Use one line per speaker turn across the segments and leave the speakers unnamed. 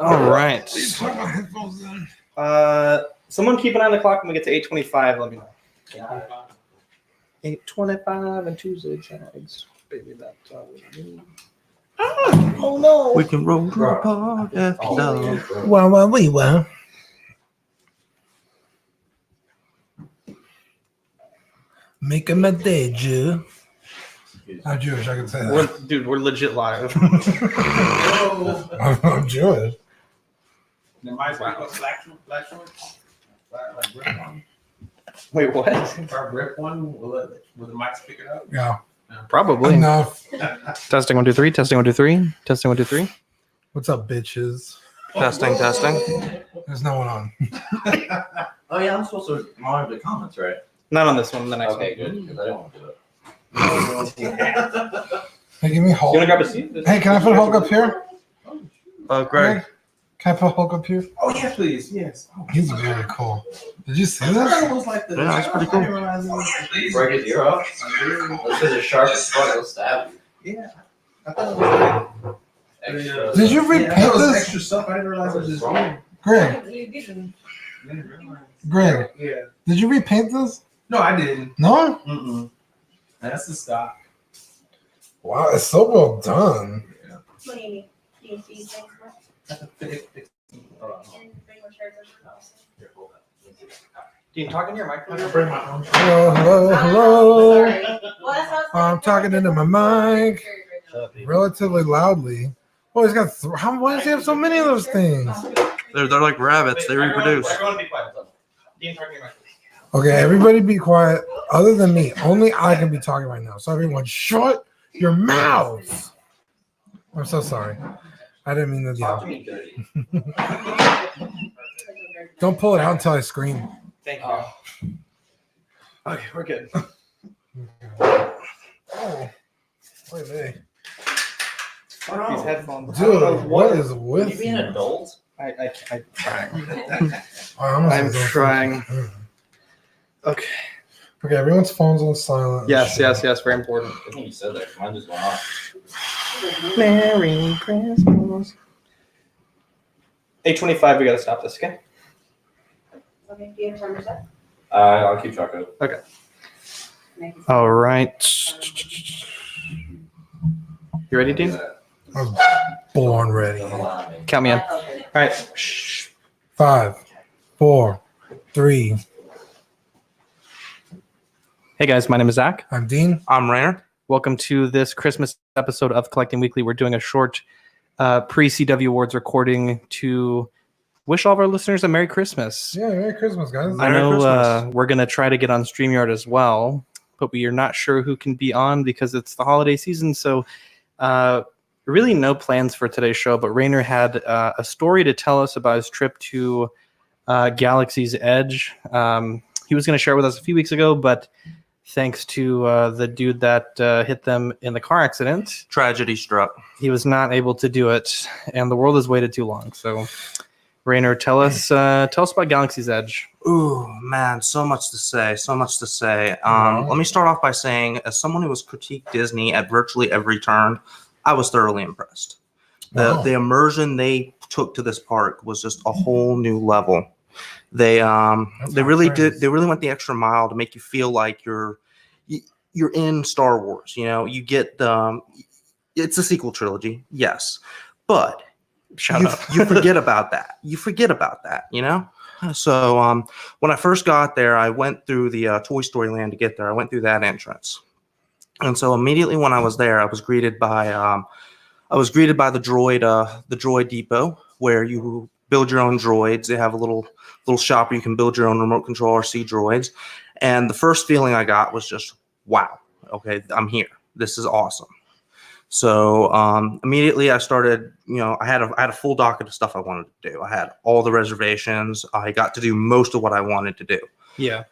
All right.
Plug my headphones in.
Someone keep an eye on the clock when we get to 8:25. Let me know. 8:25 and Tuesday tags. Baby, that's all we need. Oh no!
We can roll to the park after dark.
Well. Make him a day, Jew. I'm Jewish, I can say that.
We're legit live.
I'm Jewish.
Black shorts? Like grip one?
Wait, what?
Our grip one? Will the mics pick it up?
Yeah.
Probably.
Enough.
Testing 1 2 3. Testing 1 2 3. Testing 1 2 3.
What's up, bitches?
Testing.
There's no one on.
Oh yeah, I'm supposed to monitor the comments, right?
Not on this one. The next
Okay,
one.
good. Because I don't want to do it.
Hey, give me Hulk.
You want to grab a seat?
Hey, can I put Hulk up here?
Greg.
Hey, can I put Hulk up here?
Oh, yeah, please. Yes. Oh,
He's very cool. Did you see
I thought
this?
it was like the.
Yeah, that's pretty cool.
Break his ear off. This is a sharp as fuck. It'll stab you.
Yeah. I thought it was like.
Extra.
Did you
Yeah, I
repaint
thought it was
this?
extra stuff. I didn't realize it was just wrong.
Greg, Greg,
Yeah.
did you repaint this?
No, I didn't.
No?
Mm-mm. That's the stock.
Wow, it's so well done.
What do you need? Do you see things?
Do you talk into your microphone?
Bring my own.
Hello.
Sorry. Well, that's what I was
I'm talking into my mic relatively loudly. Oh, he's got. Why does he have so many of those things?
They're like rabbits. They reproduce.
Everyone be quiet. Dean, talk into your microphone.
Okay, everybody be quiet. Other than me, only I can be talking right now. So everyone, shut your mouths. I'm so sorry. I didn't mean to
Talk to
yell.
me dirty.
Don't pull it out until I scream.
Thank you. Okay, we're good.
Oh, wait, hey.
Fuck these headphones.
Dude, what is
Can
with
you be an
you?
adult?
I'm trying.
I'm
trying. Okay.
Okay, everyone's phone's on silent.
Yes, very important.
I think you said that. Mine just went off.
Merry Christmas. 8:25. We gotta stop this, okay?
Okay, do you have a timer set?
I'll keep track of it.
Okay.
Maybe.
All right. You ready, Dean?
I was born ready.
Count me in.
Okay.
All right. Shh.
5, 4, 3.
Hey guys, my name is Zach.
I'm Dean.
I'm Rainer.
Welcome to this Christmas episode of Collecting Weekly. We're doing a short pre-CW Awards recording to wish all of our listeners a Merry Christmas.
Yeah, Merry Christmas, guys.
I
Merry
know
Christmas.
we're going to try to get on StreamYard as well, but we are not sure who can be on because it's the holiday season. So really no plans for today's show, but Rainer had a story to tell us about his trip to Galaxy's Edge. He was going to share it with us a few weeks ago, but thanks to the dude that hit them in the car accident,
Tragedy struck.
he was not able to do it, and the world has waited too long. So, Rainer, tell us about Galaxy's Edge.
Ooh, man, so much to say. Let me start off by saying, as someone who has critiqued Disney at virtually every turn, I was thoroughly impressed.
Wow.
The immersion they took to this park was just a whole new level. They really went the extra mile to make you feel like you're in Star Wars. You know, you get it's a sequel trilogy, yes, but you forget about that. You know. So when I first got there, I went through the Toy Story Land to get there. I went through that entrance, and so immediately when I was there, I was greeted by the droid depot where you build your own droids. They have a little shop where you can build your own remote control RC droids. And the first feeling I got was just, wow, okay, I'm here. This is awesome. So immediately I started, I had a full docket of stuff I wanted to do. I had all the reservations. I got to do most of what I wanted to do.
Yeah.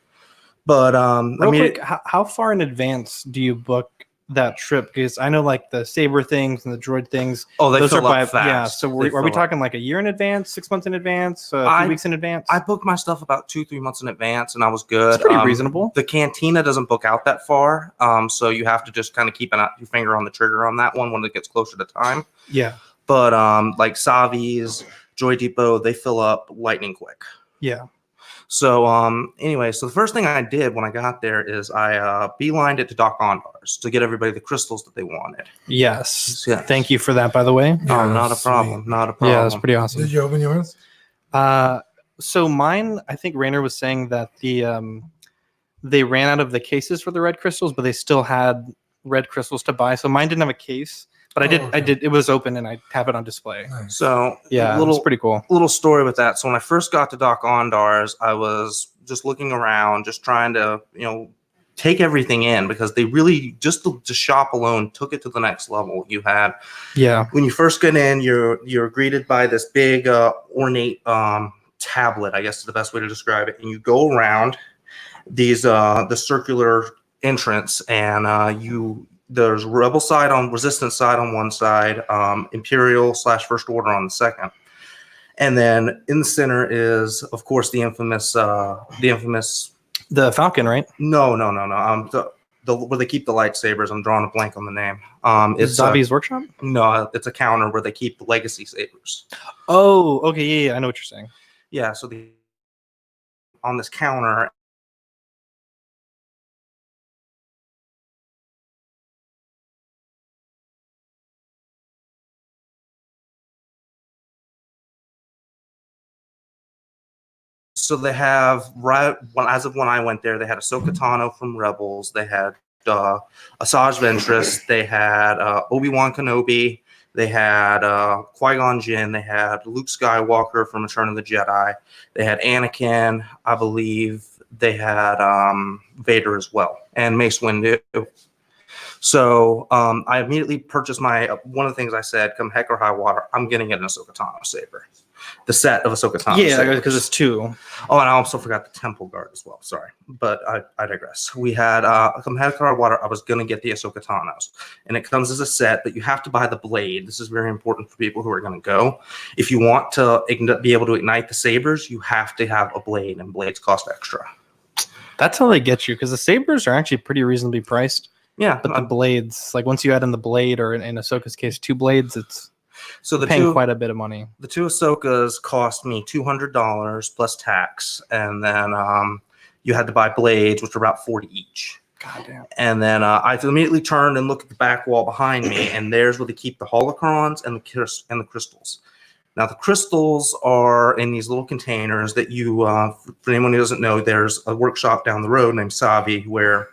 But
Real quick, how far in advance do you book that trip? Because I know like the Saber things and the droid things.
oh, they
those
fill
are
up fast.
Yeah. So
They
are we
fill up.
talking like a year in advance, 6 months in advance, a few weeks in advance?
I booked my stuff about 2-3 months in advance, and I was good.
It's pretty reasonable.
The cantina doesn't book out that far, so you have to just kind of keep your finger on the trigger on that one when it gets closer to time.
Yeah.
But like Savi's, Joy Depot, they fill up lightning quick.
Yeah.
So anyway, so the first thing I did when I got there is I beelined it to Doc Ondar's to get everybody the crystals that they wanted.
Yes.
Yeah.
Thank you for that, by the way.
Yeah,
Not a
sweet.
problem. Not a problem.
Yeah, that's pretty awesome.
Did you open yours?
So mine, I think Rainer was saying that they ran out of the cases for the red crystals, but they still had red crystals to buy. So mine didn't have a case, but I
okay.
did. It was open and I have it on display.
Nice.
So
Yeah,
little
it's pretty cool.
little story with that. So when I first got to Doc Ondar's, I was just looking around, just trying to, take everything in because they really just the shop alone took it to the next level. You had when you first get in, you're greeted by this big ornate tablet, I guess is the best way to describe it, and you go around these the circular entrance, and there's Rebel side on Resistance side on one side, Imperial / First Order on the second. And then in the center is, of course, the infamous
The Falcon, right?
No. The where they keep the lightsabers. I'm drawing a blank on the name. It's
Zabi's Workshop?
No, it's a counter where they keep the legacy sabers.
Oh, okay. Yeah, I know what you're saying.
Yeah, so on this counter. So they have as of when I went there, they had Ahsoka Tano from Rebels. They had Asajj Ventress. They had Obi-Wan Kenobi. They had Qui-Gon Jinn. They had Luke Skywalker from Return of the Jedi. They had Anakin, I believe. They had Vader as well, and Mace Windu. So I immediately purchased one of the things I said, come heck or high water, I'm getting an Ahsoka Tano saber. The set of Ahsoka Tano.
Yeah, because it's 2.
Oh, and I also forgot the Temple Guard as well. Sorry, but I digress. We had come heck or high water. I was gonna get the Ahsoka Tanos, and it comes as a set, but you have to buy the blade. This is very important for people who are gonna go. If you want to be able to ignite the sabers, you have to have a blade, and blades cost extra.
That's how they get you, because the sabers are actually pretty reasonably priced.
Yeah,
But the blades, like once you add in the blade, or in Ahsoka's case, 2 blades, it's
so
paying quite a bit of money.
The 2 Ahsokas cost me $200 plus tax, and then you had to buy blades, which were about $40 each.
God damn.
And then I immediately turned and looked at the back wall behind me, and there's where they keep the holocrons and the crystals. Now, the crystals are in these little containers that you, for anyone who doesn't know, there's a workshop down the road named Savi where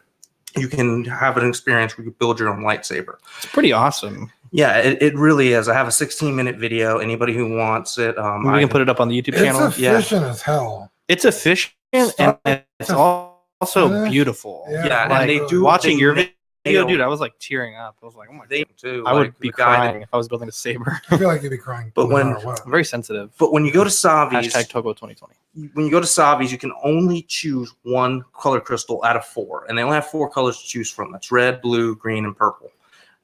you can have an experience where you build your own lightsaber.
It's pretty awesome.
Yeah, it really is. I have a 16-minute video. Anybody who wants it,
We can put it up on the YouTube channel.
It's efficient as hell.
It's efficient, and it's also beautiful.
Yeah,
and they do
watching your
nail-
video, dude. I was like tearing up. I was like, oh my
They
god.
too.
I would be crying if I was building a saber.
I feel like you'd be crying.
But
no
when-
matter what.
I'm very sensitive.
But when you go to Savi's,
Hashtag Togo 2020.
when you go to Savi's, you can only choose one color crystal out of 4, and they only have 4 colors to choose from. That's red, blue, green, and purple.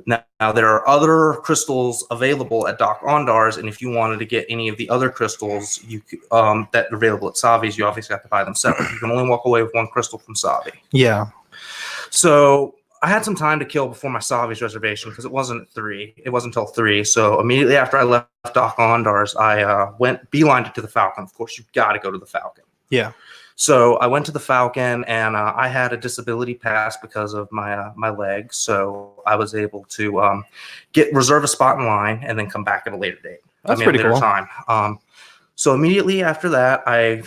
Now there are other crystals available at Doc Ondar's, and if you wanted to get any of the other crystals that are available at Savi's, you obviously have to buy them separate. You can only walk away with 1 crystal from Savi.
Yeah.
So I had some time to kill before my Savi's reservation because it wasn't at 3. It wasn't until 3. So immediately after I left Doc Ondar's, I beelined it to the Falcon. Of course, you've got to go to the Falcon.
Yeah.
So I went to the Falcon, and I had a disability pass because of my leg. So I was able to reserve a spot in line and then come back at a later date.
That's pretty cool.
Time. So immediately after that, I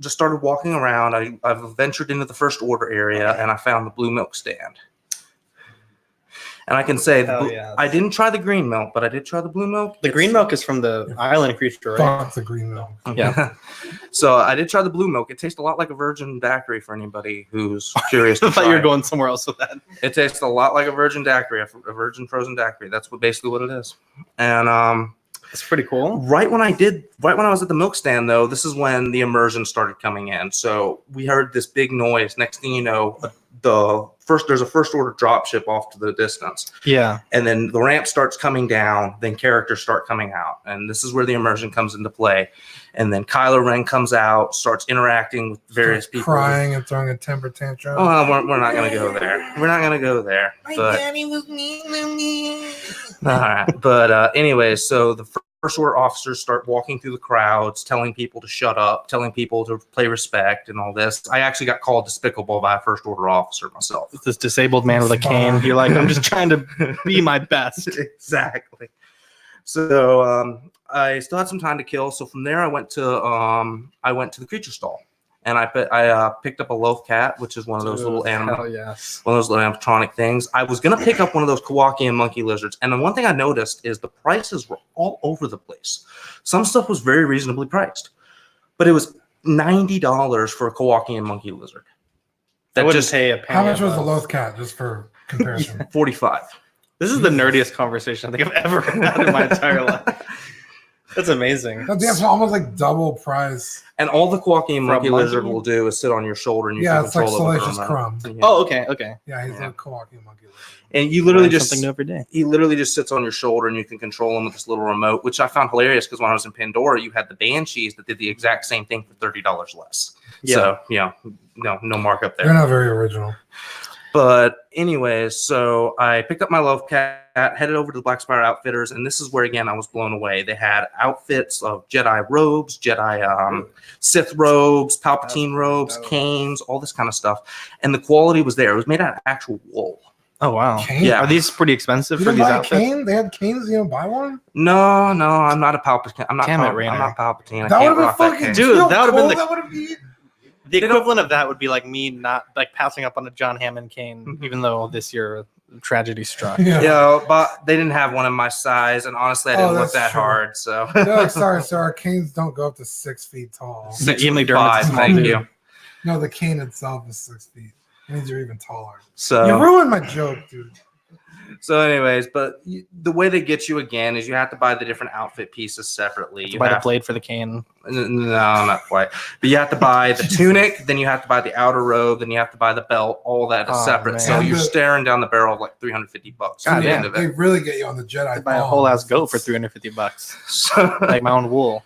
just started walking around. I've ventured into the First Order area, and I found the blue milk stand. And I can say I didn't try the green milk, but I did try the blue milk.
The green milk is from the island creature, right?
Fuck the green milk.
Yeah.
So I did try the blue milk. It tastes a lot like a virgin daiquiri for anybody who's curious.
I thought you were going somewhere else with that.
It tastes a lot like a virgin daiquiri, a virgin frozen daiquiri. That's basically what it is. And
It's pretty cool.
right when I was at the milk stand, though, this is when the immersion started coming in. So we heard this big noise. Next thing you know, there's a First Order dropship off to the distance.
Yeah.
And then the ramp starts coming down, then characters start coming out. And this is where the immersion comes into play. And then Kylo Ren comes out, starts interacting with various people.
Crying and throwing a temper tantrum.
Oh, we're not going to go there. We're not going to go there.
My
But,
daddy was mean to me.
all right. But anyways, so the first order officers start walking through the crowds, telling people to shut up, telling people to play respect and all this. I actually got called despicable by a first order officer myself.
This disabled man with a cane. You're like, I'm just trying to be my best.
Exactly. So I still had some time to kill. So from there, I went to the creature stall, and I picked up a loaf cat, which is one of those little
Hell yes.
one of those little animatronic things. I was gonna pick up one of those Kowakian monkey lizards, and then one thing I noticed is the prices were all over the place. Some stuff was very reasonably priced, but it was $90 for a Kowakian monkey lizard.
I
That
wouldn't
just
pay a penny.
How much was
above.
the loaf cat, just for comparison?
45.
This is the nerdiest conversation I think I've ever had in my entire life. That's amazing.
That's almost like double price.
And all the Kowakian monkey
monkey?
lizard will do is sit on your shoulder, and you
Yeah,
can
it's like
control it with
Salacious
the
Crumb.
remote. Yeah.
Oh, okay.
Yeah, he's
Yeah.
a Kowakian monkey lizard.
And you literally
Learn
just
something new every day.
he literally just sits on your shoulder, and you can control him with this little remote, which I found hilarious because when I was in Pandora, you had the Banshees that did the exact same thing for $30 less.
Yeah.
So no markup
They're
there.
not very original.
But anyways, so I picked up my loaf cat, headed over to the Black Spire Outfitters, and this is where again I was blown away. They had outfits of Jedi robes, Jedi Sith robes, Palpatine robes, canes, all this kind of stuff, and the quality was there. It was made out of actual wool.
Oh wow.
Cane?
Yeah.
Are these pretty expensive
You
for
didn't
these
buy a
outfits?
cane? They had canes. You don't buy one?
No, I'm not a Palpatine. I'm not.
Damn it,
I'm
Rainer.
not Palpatine. I
That
can't
would have
rock
been
that
fucking.
cane.
Dude,
you know
that
how
would've been
cool
the-
that would have been.
The equivalent of that would be like me not like passing up on a John Hammond cane,
Mhm.
even though this year tragedy struck.
Yeah, but they didn't have one in my size, and honestly, I didn't look
that's
that
true.
hard. So
They're like, sorry, sir, our canes don't go up to 6 feet tall.
Ian McDermott's
6'5",
a small
thank
dude.
you.
No, the cane itself is 6 feet. It means you're even taller.
So
You ruined my joke, dude.
So, anyways, but the way they get you again is you have to buy the different outfit pieces separately.
To
You
buy the
have
blade for the cane.
no, not quite. But you have to buy the tunic, then you have to buy the outer robe, then you have to buy the belt. All that is
Oh,
separate.
man.
So
And
you're
the-
staring down the barrel of like $350
God
at the
damn.
end of
They
it.
really get you on the Jedi.
I buy a whole ass goat for $350.
So,
Like my own wool.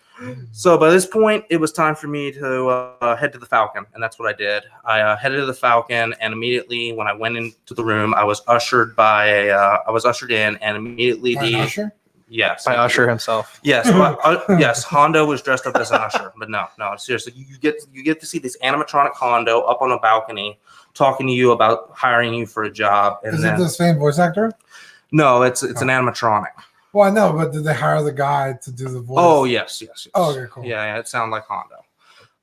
so by this point, it was time for me to head to the Falcon, and that's what I did. I headed to the Falcon, and immediately when I went into the room, I was ushered in, and immediately
By an usher?
yes,
By Usher himself.
yes, yes, Hondo was dressed up as an usher, but no, seriously, you get to see this animatronic Hondo up on a balcony talking to you about hiring you for a job, and
Is it
then
the same voice actor?
no, it's an animatronic.
Well, I know, but did they hire the guy to do the voice?
Oh yes.
Oh, okay, cool.
Yeah, it sounded like Hondo.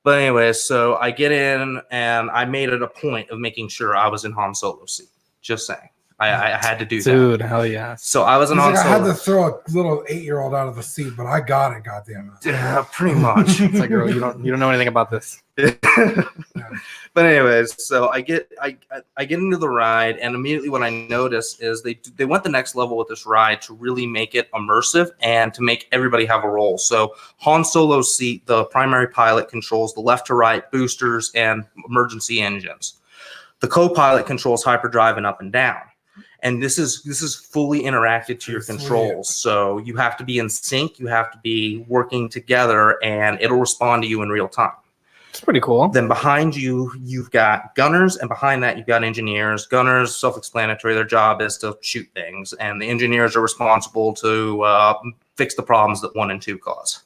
But anyways, so I get in and I made it a point of making sure I was in Han Solo's seat. Just saying, I had to do that.
Dude, hell yeah.
So I was in
He's
Han
like, I had
Solo.
to throw a little 8-year-old out of the seat, but I got it. Goddamn it!
Yeah, pretty much.
It's like, girl, you don't know anything about this.
But anyways, so I get into the ride, and immediately what I notice is they went the next level with this ride to really make it immersive and to make everybody have a role. So Han Solo's seat, the primary pilot controls the left to right boosters and emergency engines. The co-pilot controls hyperdrive and up and down. And this is fully interacted to your
Sweet.
controls. So you have to be in sync, you have to be working together, and it'll respond to you in real time.
It's pretty cool.
Then behind you, you've got gunners, and behind that, you've got engineers. Gunners, self-explanatory. Their job is to shoot things, and the engineers are responsible to fix the problems that 1 and 2 cause.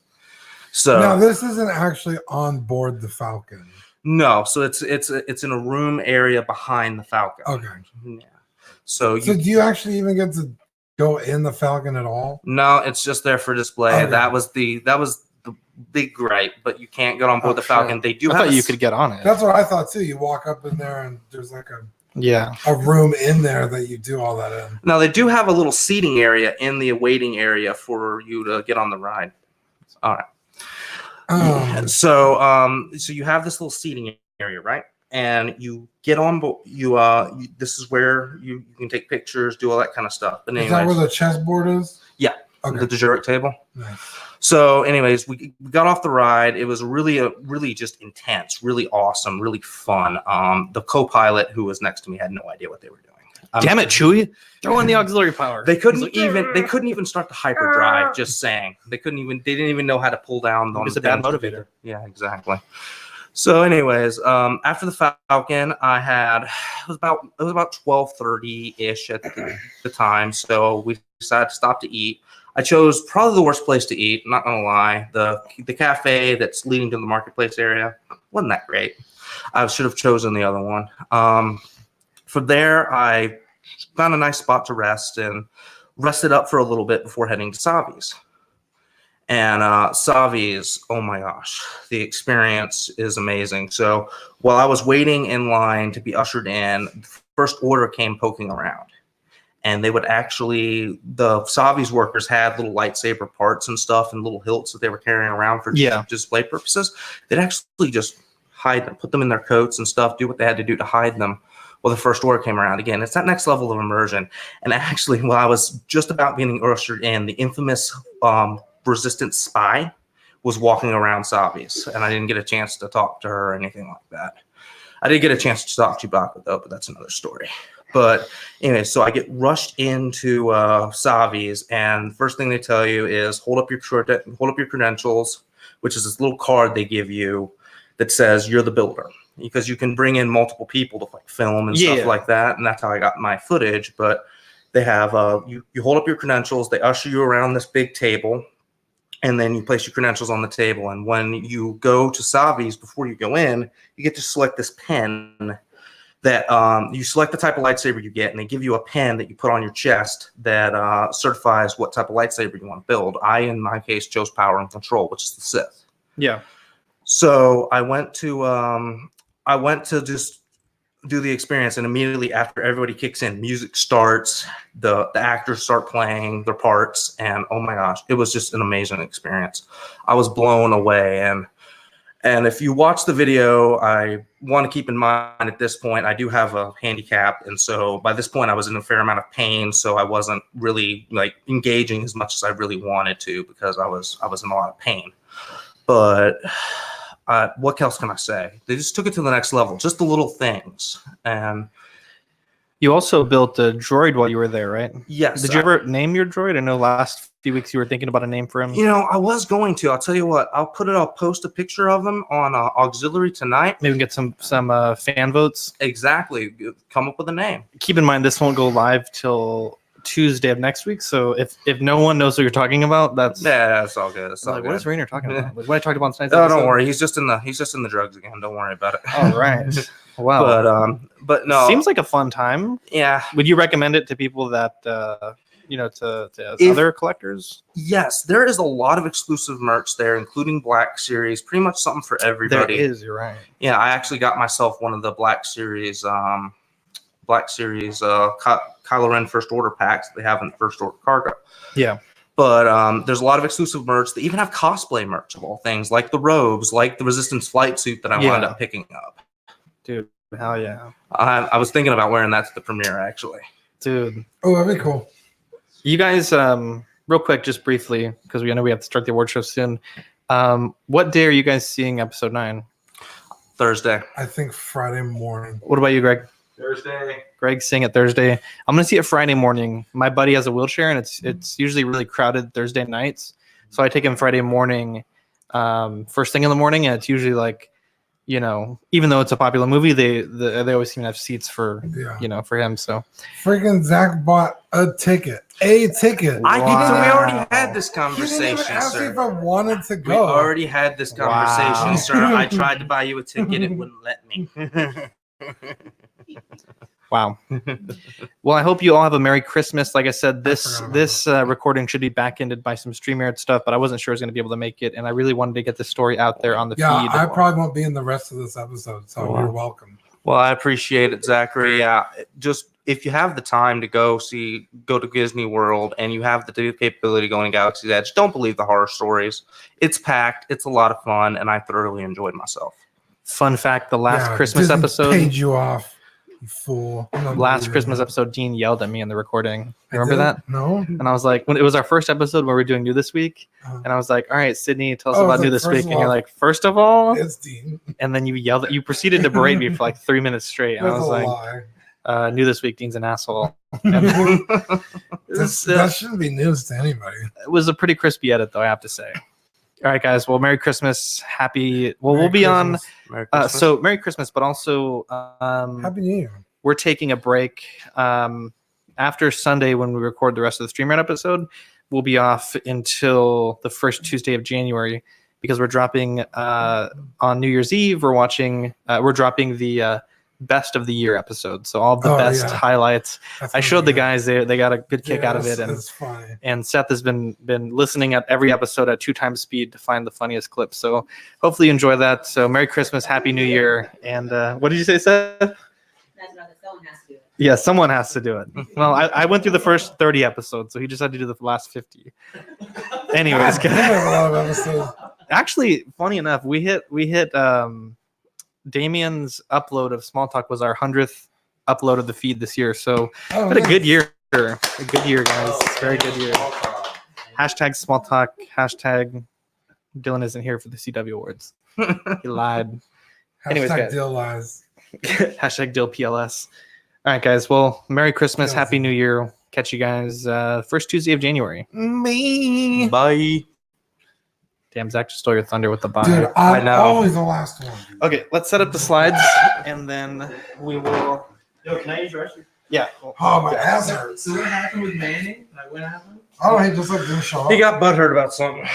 So
Now this isn't actually on board the Falcon.
no, so it's in a room area behind the Falcon.
Okay.
Yeah. So
So
you.
do you actually even get to go in the Falcon at all?
No, it's just there for display.
Okay.
That was the big gripe, but you can't get on board
Oh,
the Falcon.
shit.
They do
I
have
thought
a
you could get on it.
That's what I thought too. You walk up in there and there's like
Yeah.
a room in there that you do all that in.
Now they do have a little seating area in the awaiting area for you to get on the ride. All right. So you have this little seating area, right? And you get on board. This is where you can take pictures, do all that kind of stuff. But
Is that
anyways,
where the chessboard is?
Yeah.
Okay.
the Zurich table.
Nice.
So, anyways, we got off the ride. It was really just intense, really awesome, really fun. The co-pilot who was next to me had no idea what they were doing.
Damn it, Chewie. Throw in the auxiliary power.
They couldn't even start the hyperdrive. Just saying, they didn't even know how to pull down.
It's a bad motivator.
Yeah, exactly. So, anyways, after the Falcon, it was about 12:30 ish at the time. So we decided to stop to eat. I chose probably the worst place to eat. Not gonna lie, the cafe that's leading to the marketplace area wasn't that great. I should have chosen the other one. From there, I found a nice spot to rest and rested up for a little bit before heading to Savi's. And Savi's, oh my gosh, the experience is amazing. So while I was waiting in line to be ushered in, the first order came poking around. And they would actually, the Savi's workers had little lightsaber parts and stuff and little hilts that they were carrying around for display purposes. They'd actually just hide them, put them in their coats and stuff, do what they had to do to hide them. Well, the first order came around again. It's that next level of immersion. And actually, while I was just about getting ushered in, the infamous resistance spy was walking around Savi's, and I didn't get a chance to talk to her or anything like that. I did get a chance to talk to Chewbacca though, but that's another story. But anyway, so I get rushed into Savi's, and the first thing they tell you is hold up your credentials, which is this little card they give you that says you're the builder, because you can bring in multiple people to like film and stuff like that, and that's how I got my footage. But they have you hold up your credentials, they usher you around this big table, and then you place your credentials on the table. And when you go to Savi's, before you go in, you get to select this pen that you select the type of lightsaber you get, and they give you a pen that you put on your chest that certifies what type of lightsaber you want to build. I, in my case, chose Power and Control, which is the Sith.
Yeah.
So I went to just do the experience, and immediately after everybody kicks in, music starts, the actors start playing their parts, and oh my gosh, it was just an amazing experience. I was blown away. And if you watch the video, I want to keep in mind at this point, I do have a handicap. And so by this point I was in a fair amount of pain. So I wasn't really like engaging as much as I really wanted to, because I was in a lot of pain. But what else can I say? They just took it to the next level, just the little things. And
you also built a droid while you were there, right?
Yes.
Did you ever name your droid? I know last few weeks you were thinking about a name for him.
You know, I was going to. I'll tell you what. I'll post a picture of him on Auxiliary tonight.
Maybe get some fan votes.
Exactly. Come up with a name.
Keep in mind, this won't go live till Tuesday of next week. So if no one knows what you're talking about, that's
all good. It's all
like,
good.
what is Rainer talking about? Like, what I talked about tonight?
Oh, don't worry. He's just in the drugs again. Don't worry about it.
All right. Wow.
But no.
Seems like a fun time.
Yeah.
Would you recommend it to people that to other collectors?
Yes, there is a lot of exclusive merch there, including Black Series. Pretty much something for everybody.
There is. You're right.
Yeah, I actually got myself one of the Black Series Kylo Ren First Order packs that they have in First Order Cargo.
Yeah.
But there's a lot of exclusive merch. They even have cosplay merch of all things, like the robes, like the Resistance flight suit that I wound up picking up.
Dude, hell yeah.
I was thinking about wearing that to the premiere, actually.
Dude.
Oh, that'd be cool.
You guys, real quick, just briefly, because we know we have to start the award show soon. What day are you guys seeing episode 9?
Thursday.
I think Friday morning.
What about you, Greg?
Thursday.
Greg's seeing it Thursday. I'm gonna see it Friday morning. My buddy has a wheelchair, and it's usually really crowded Thursday nights. So I take him Friday morning, first thing in the morning, and it's usually like, you know, even though it's a popular movie, they always seem to have seats for for him. So
freaking Zach bought a ticket. We
already had this conversation,
he didn't even ask me
sir.
if I wanted to
We
go.
already had this conversation,
Wow.
sir. I tried to buy you a ticket, it wouldn't let me.
wow. Well, I hope you all have a Merry Christmas. Like I said, this recording should be back-ended by some StreamYard stuff, but I wasn't sure I was going to be able to make it, and I really wanted to get the story out there on the feed.
I probably won't be in the rest of this episode, so you're welcome.
Well, I appreciate it, Zachary. Just if you have the time to go to Disney World and you have the capability to go in Galaxy's Edge, don't believe the horror stories. It's packed. It's a lot of fun, and I thoroughly enjoyed myself.
Fun fact, the last Christmas
Disney
episode
paid you off, you fool.
last Christmas episode, Dean yelled at me in the recording. You remember that?
No.
And I was like, when it was our first episode where we were doing New This Week, and I was like, all right, Sydney, tell us about New This Week. And you're like, first of all,
it's Dean.
And then you yelled, you proceeded to berate me for like 3 minutes straight. And I was like, New This Week, Dean's an asshole.
That shouldn't be news to anybody.
It was a pretty crispy edit, though, I have to say. All right, guys. Well, Merry Christmas. We'll be on.
Merry Christmas.
So Merry Christmas, but also
Happy New Year.
We're taking a break after Sunday when we record the rest of the StreamYard episode. will be off until the first Tuesday of January because we're dropping on New Year's Eve. We're dropping the best of the year episode. So all the best highlights.
That's
I
gonna
showed
be
the
good.
guys they got a good kick out of it, and
it's funny.
and Seth has been listening at every episode at 2 times speed to find the funniest clips. So hopefully you enjoy that. So Merry Christmas, Happy New Year, and what did you say, Seth?
That's another, someone has to do it.
Yeah, someone has to do it. Well, I went through the first 30 episodes, so he just had to do the last 50. Anyways,
God damn, a lot of episodes.
actually, funny enough, we hit Damien's upload of Small Talk was our 100th upload of the feed this year. So
Oh,
what a
nice.
good year. A good year, guys. Very good year. Hashtag Small Talk. Hashtag Dylan isn't here for the CW Awards. He lied. Anyways,
Hashtag
guys.
Dill lies.
Hashtag Dill PLS. All right, guys. Well, Merry Christmas.
Yes.
Happy New Year. Catch you guys first Tuesday of January.
Me. Bye.
Damn, Zach just stole your thunder with the bye.
Dude,
I
I'm
know.
always the last one.
Okay, let's set up the slides and then we will.
Yo, can I use your restroom?
Yeah.
Oh, my ass hurts.
So what happened with Manning? Like what happened?
I don't hate just like didn't show up.
He got butthurt about something.